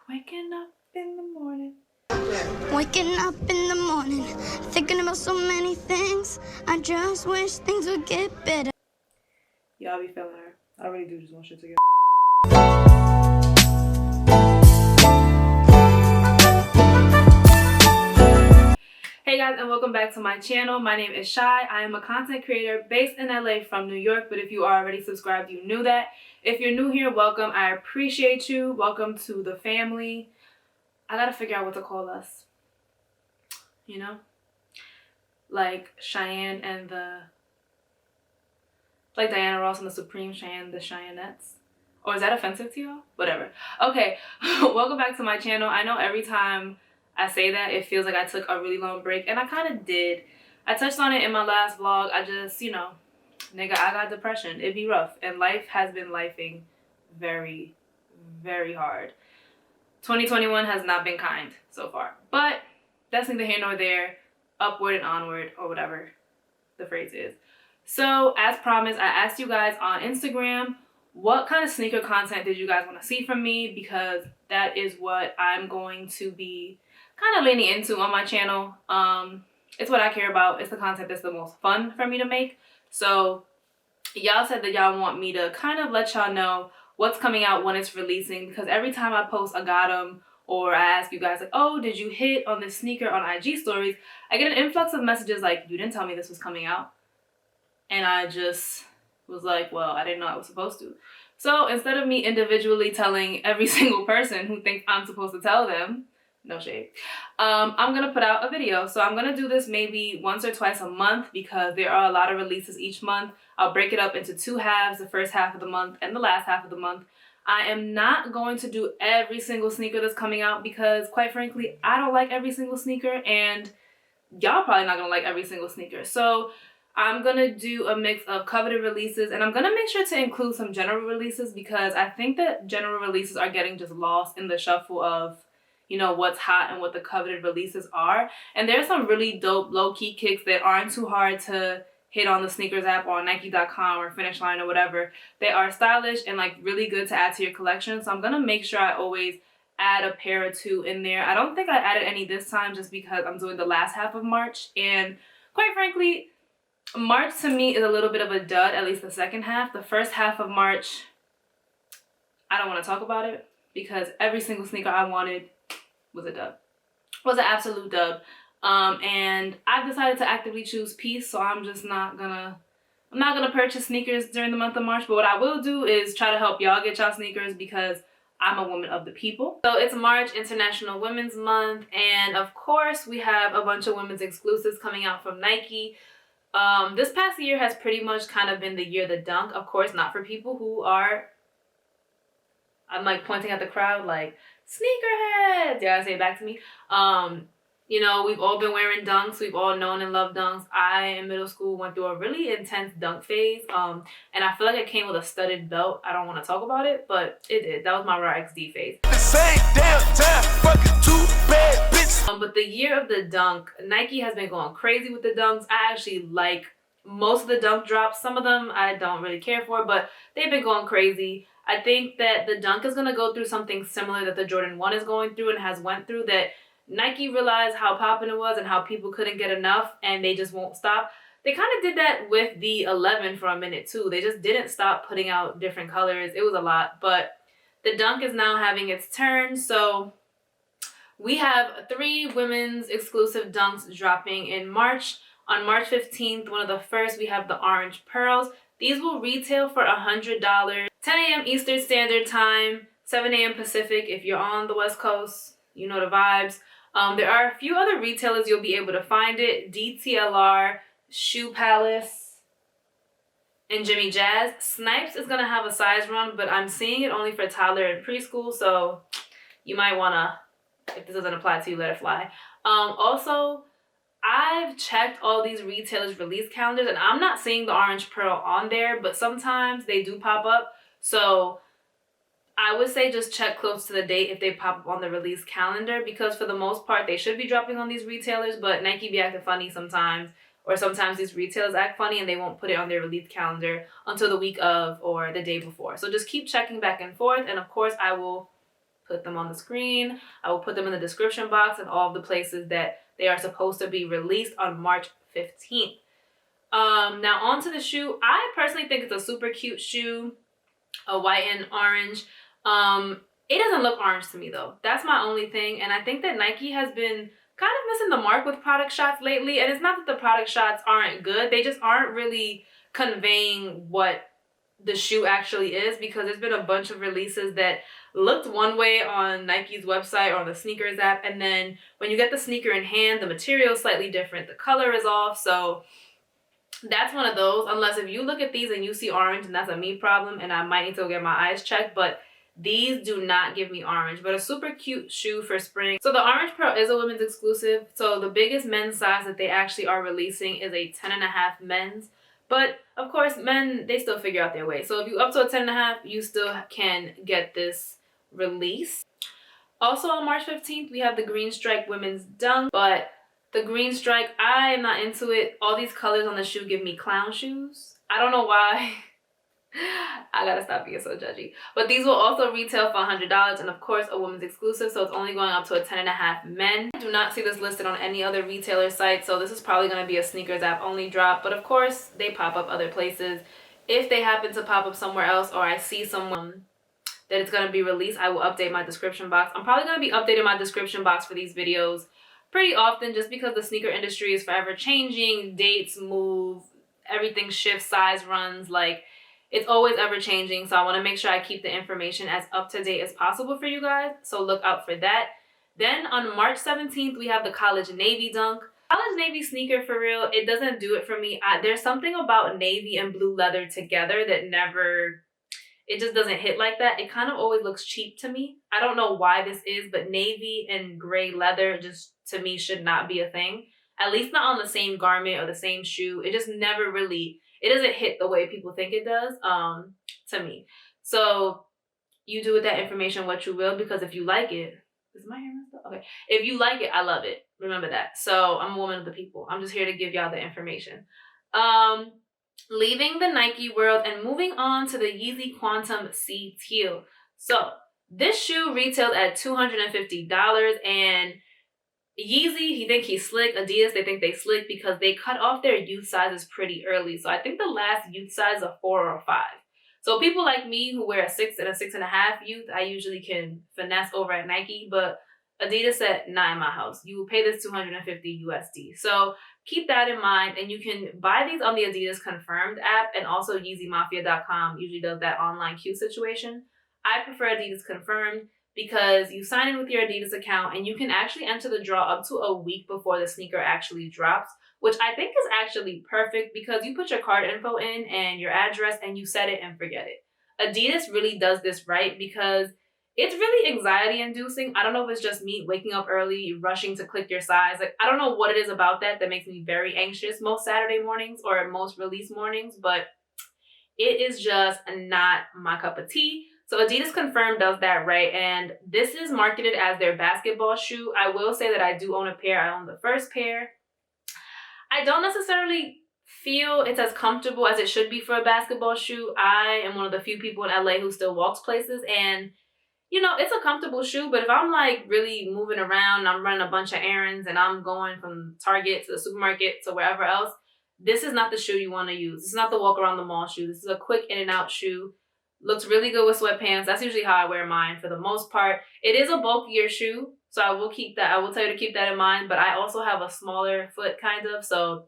Waking up in the morning. Waking up in the morning, thinking about so many things. I just wish things would get better. Y'all be feeling her. I really do just want shit to get. Hey guys, and welcome back to my channel. My name is Shy. I am a content creator based in LA from New York, but if you are already subscribed, you knew that. If you're new here, welcome. I appreciate you. Welcome to the family. I gotta figure out what to call us. You know? Like Cheyenne and like Diana Ross and the Supreme Cheyenne, the Cheyennettes. Or is that offensive to y'all? Whatever. Okay, welcome back to my channel. I know every time I say that, it feels like I took a really long break, and I kind of did. I touched on it in my last vlog. I just, nigga, I got depression. It'd be rough, and life has been lifing very, very hard. 2021 has not been kind so far, but that's neither here nor there. Upward and onward, or whatever the phrase is. So, as promised, I asked you guys on Instagram, what kind of sneaker content did you guys want to see from me? Because that is what I'm going to be kind of leaning into on my channel. It's what I care about. It's the content that's the most fun for me to make. So, y'all said that y'all want me to kind of let y'all know what's coming out when it's releasing, because every time I post a got 'em or I ask you guys like, oh, did you hit on this sneaker on IG stories, I get an influx of messages like, you didn't tell me this was coming out. And I just was like, well, I didn't know I was supposed to. So instead of me individually telling every single person who thinks I'm supposed to tell them, no shade, I'm gonna put out a video. So I'm gonna do this maybe once or twice a month because there are a lot of releases each month. I'll break it up into two halves, the first half of the month and the last half of the month. I am not going to do every single sneaker that's coming out because, quite frankly, I don't like every single sneaker, and y'all probably not gonna like every single sneaker. So I'm gonna do a mix of coveted releases, and I'm gonna make sure to include some general releases because I think that general releases are getting just lost in the shuffle of, what's hot and what the coveted releases are. And there's some really dope low-key kicks that aren't too hard to hit on the sneakers app or on Nike.com or Finish Line or whatever. They are stylish and like really good to add to your collection. So I'm gonna make sure I always add a pair or two in there. I don't think I added any this time just because I'm doing the last half of March, and quite frankly, March to me is a little bit of a dud, at least the second half. The first half of March, I don't want to talk about it because every single sneaker I wanted was a dub. Was an absolute dub. And I've decided to actively choose peace, so I'm not gonna purchase sneakers during the month of March. But what I will do is try to help y'all get y'all sneakers because I'm a woman of the people. So it's March, International Women's Month, and of course we have a bunch of women's exclusives coming out from Nike. This past year has pretty much kind of been the year of the dunk. Of course, not for people who are, I'm like pointing at the crowd like, sneakerheads. Yeah, say it back to me. We've all been wearing dunks. We've all known and loved dunks. I, in middle school, went through a really intense dunk phase. And I feel like it came with a studded belt. I don't want to talk about it, but it did. That was my Raw XD phase. The same damn time, fucking two bad bitches. But the year of the dunk, Nike has been going crazy with the dunks. I actually like most of the dunk drops. Some of them I don't really care for, but they've been going crazy. I think that the dunk is going to go through something similar that the Jordan 1 is going through and has went through, that Nike realized how poppin' it was and how people couldn't get enough, and they just won't stop. They kind of did that with the 11 for a minute too. They just didn't stop putting out different colors. It was a lot, but the dunk is now having its turn. So we have 3 women's exclusive dunks dropping in March. On March 15th, one of the first, we have the Orange Pearls. These will retail for $100, 10 a.m. Eastern Standard Time, 7 a.m. Pacific. If you're on the West Coast, you know the vibes. There are a few other retailers you'll be able to find it. DTLR, Shoe Palace, and Jimmy Jazz. Snipes is going to have a size run, but I'm seeing it only for toddler and preschool, so you might want to, if this doesn't apply to you, let it fly. Also, I've checked all these retailers' release calendars, and I'm not seeing the Orange Pearl on there, but sometimes they do pop up. So I would say just check close to the date if they pop up on the release calendar, because for the most part, they should be dropping on these retailers, but Nike be acting funny sometimes, or sometimes these retailers act funny and they won't put it on their release calendar until the week of or the day before. So just keep checking back and forth, and of course, I will put them on the screen. I will put them in the description box and all of the places that they are supposed to be released on March 15th. Now on to the shoe. I personally think it's a super cute shoe, a white and orange. It doesn't look orange to me though. That's my only thing. And I think that Nike has been kind of missing the mark with product shots lately. And it's not that the product shots aren't good. They just aren't really conveying what the shoe actually is, because there's been a bunch of releases that looked one way on Nike's website or on the sneakers app, and then when you get the sneaker in hand, the material is slightly different, the color is off. So that's one of those, unless if you look at these and you see orange, and that's a me problem and I might need to go get my eyes checked, but these do not give me orange. But a super cute shoe for spring. So the Orange Pearl is a women's exclusive, so the biggest men's size that they actually are releasing is a 10.5 men's. But of course, men, they still figure out their way. So if you up to a 10.5, you still can get this release. Also on March 15th, we have the Green Strike Women's Dunk. But the Green Strike, I am not into it. All these colors on the shoe give me clown shoes. I don't know why. I gotta stop being so judgy. But these will also retail for $100, and of course a women's exclusive, so it's only going up to a 10.5 men. I do not see this listed on any other retailer site, so this is probably going to be a sneakers app only drop. But of course they pop up other places. If they happen to pop up somewhere else, or I see someone that it's going to be released, I will update my description box. I'm probably going to be updating my description box for these videos pretty often, just because the sneaker industry is forever changing. Dates move, everything shifts, size runs, like it's always ever changing. So I want to make sure I keep the information as up to date as possible for you guys. So look out for that. Then on March 17th, we have the College Navy Dunk. College Navy sneaker, for real, it doesn't do it for me. There's something about navy and blue leather together that never, it just doesn't hit like that. It kind of always looks cheap to me. I don't know why this is, but navy and gray leather just, to me, should not be a thing. At least not on the same garment or the same shoe. It just never really, it doesn't hit the way people think it does, to me. So you do with that information what you will, because if you like it, is my hair messed up? Okay. If you like it, I love it. Remember that. So I'm a woman of the people. I'm just here to give y'all the information. Leaving the Nike world and moving on to the Yeezy Quantum C Teal. So this shoe retails at $250, and Yeezy, he think he's slick. Adidas, they think they slick because they cut off their youth sizes pretty early. So I think the last youth size is a 4 or a 5. So people like me who wear a 6 and a 6.5 youth, I usually can finesse over at Nike. But Adidas said, not in my house. You will pay this $250 USD. So keep that in mind. And you can buy these on the Adidas Confirmed app, and also YeezyMafia.com usually does that online queue situation. I prefer Adidas Confirmed because you sign in with your Adidas account and you can actually enter the draw up to a week before the sneaker actually drops, which I think is actually perfect because you put your card info in and your address and you set it and forget it. Adidas really does this right because it's really anxiety inducing. I don't know if it's just me waking up early, rushing to click your size. Like, I don't know what it is about that makes me very anxious most Saturday mornings or most release mornings, but it is just not my cup of tea. So Adidas Confirmed does that right, and this is marketed as their basketball shoe. I will say that I do own a pair. I own the first pair. I don't necessarily feel it's as comfortable as it should be for a basketball shoe. I am one of the few people in LA who still walks places, and you know, it's a comfortable shoe, but if I'm like really moving around, I'm running a bunch of errands and I'm going from Target to the supermarket to wherever else, this is not the shoe you want to use. This is not the walk around the mall shoe. This is a quick in and out shoe. Looks really good with sweatpants. That's usually how I wear mine for the most part. It is a bulkier shoe, so I will keep that. I will tell you to keep that in mind, but I also have a smaller foot kind of, so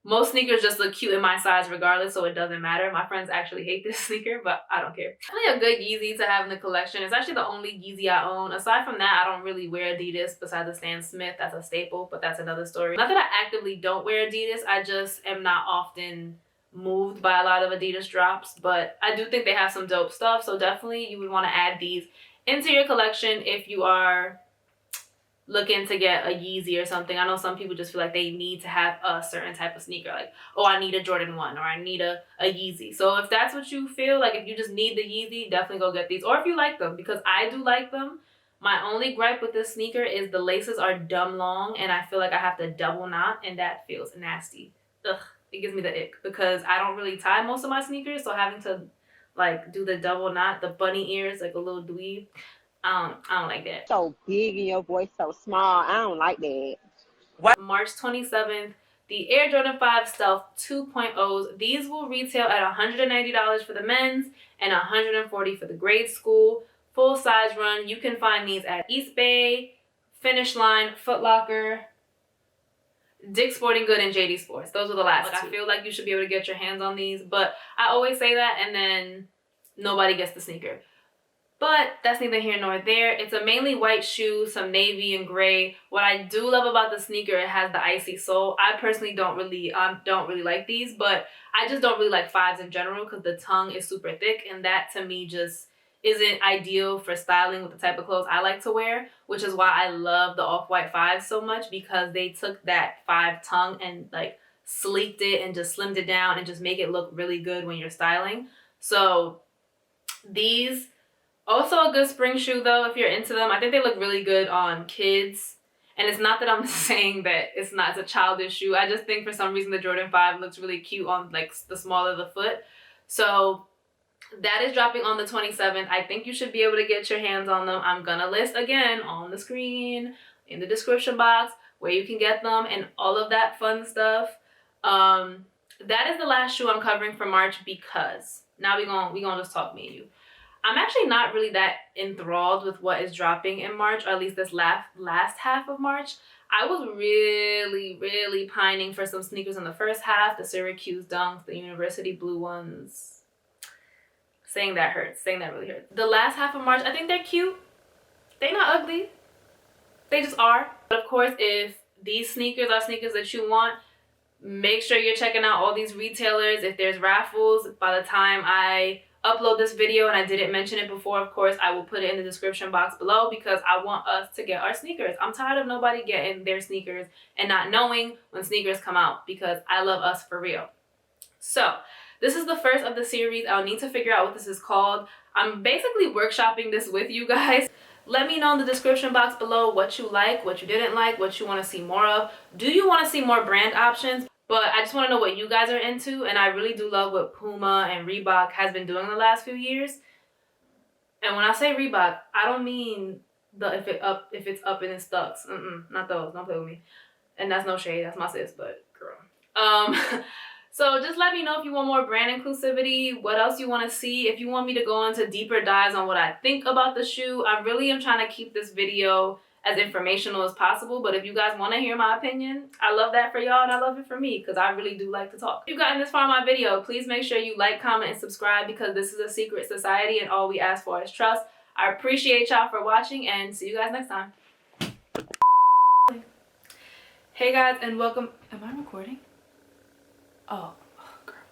most sneakers just look cute in my size regardless, so it doesn't matter. My friends actually hate this sneaker, but I don't care. Definitely a good Yeezy to have in the collection. It's actually the only Yeezy I own. Aside from that, I don't really wear Adidas besides the Stan Smith. That's a staple, but that's another story. Not that I actively don't wear Adidas, I just am not often moved by a lot of Adidas drops, but I do think they have some dope stuff, so definitely you would want to add these into your collection if you are looking to get a Yeezy or something. I know some people just feel like they need to have a certain type of sneaker, like, oh, I need a Jordan 1 or I need a Yeezy. So if that's what you feel, like if you just need the Yeezy, definitely go get these, or if you like them, because I do like them. My only gripe with this sneaker is the laces are dumb long and I feel like I have to double knot, and that feels nasty. Ugh. It gives me the ick because I don't really tie most of my sneakers, so having to like do the double knot, the bunny ears, like a little dweeb, I don't like that. So big and your voice so small. I don't like that. March 27th, the Air Jordan 5 Stealth 2.0s. These will retail at $190 for the men's and $140 for the grade school. Full size run. You can find these at East Bay, Finish Line, Foot Locker, Dick's Sporting Good, and JD Sports. Those are the last two. I feel like you should be able to get your hands on these, but I always say that and then nobody gets the sneaker. But that's neither here nor there. It's a mainly white shoe, some navy and gray. What I do love about the sneaker, it has the icy sole. I personally don't really like these, but I just don't really like 5s in general because the tongue is super thick, and that to me just isn't ideal for styling with the type of clothes I like to wear, which is why I love the off-white 5s so much, because they took that 5 tongue and like sleeked it and just slimmed it down and just make it look really good when you're styling. So these, also a good spring shoe though if you're into them. I think they look really good on kids. And it's not that I'm saying that it's a childish shoe. I just think for some reason the Jordan 5 looks really cute on like the smaller the foot. So that is dropping on the 27th. I think you should be able to get your hands on them. I'm gonna list again on the screen, in the description box, where you can get them and all of that fun stuff. That is the last shoe I'm covering for March, because now we gonna just talk me and you. I'm actually not really that enthralled with what is dropping in March, or at least this last half of March. I was really pining for some sneakers in the first half, the Syracuse Dunks, the University Blue ones. Saying that hurts. Saying that really hurts. The last half of March, I think they're cute. They're not ugly. They just are. But of course, if these sneakers are sneakers that you want, make sure you're checking out all these retailers. If there's raffles, by the time I upload this video, and I didn't mention it before, of course, I will put it in the description box below, because I want us to get our sneakers. I'm tired of nobody getting their sneakers and not knowing when sneakers come out, because I love us for real. So this is the first of the series. I'll need to figure out what this is called. I'm basically workshopping this with you guys. Let me know in the description box below what you like, what you didn't like, what you want to see more of. Do you want to see more brand options? But I just want to know what you guys are into, and I really do love what Puma and Reebok has been doing the last few years. And when I say Reebok, I don't mean the if it's up and it stucks. Not those. Don't play with me. And that's no shade. That's my sis, but girl. So just let me know if you want more brand inclusivity, what else you want to see. If you want me to go into deeper dives on what I think about the shoe, I really am trying to keep this video as informational as possible. But if you guys want to hear my opinion, I love that for y'all, and I love it for me, because I really do like to talk. If you've gotten this far in my video, please make sure you like, comment, and subscribe, because this is a secret society and all we ask for is trust. I appreciate y'all for watching, and see you guys next time. Hey guys, and welcome. Am I recording? Oh.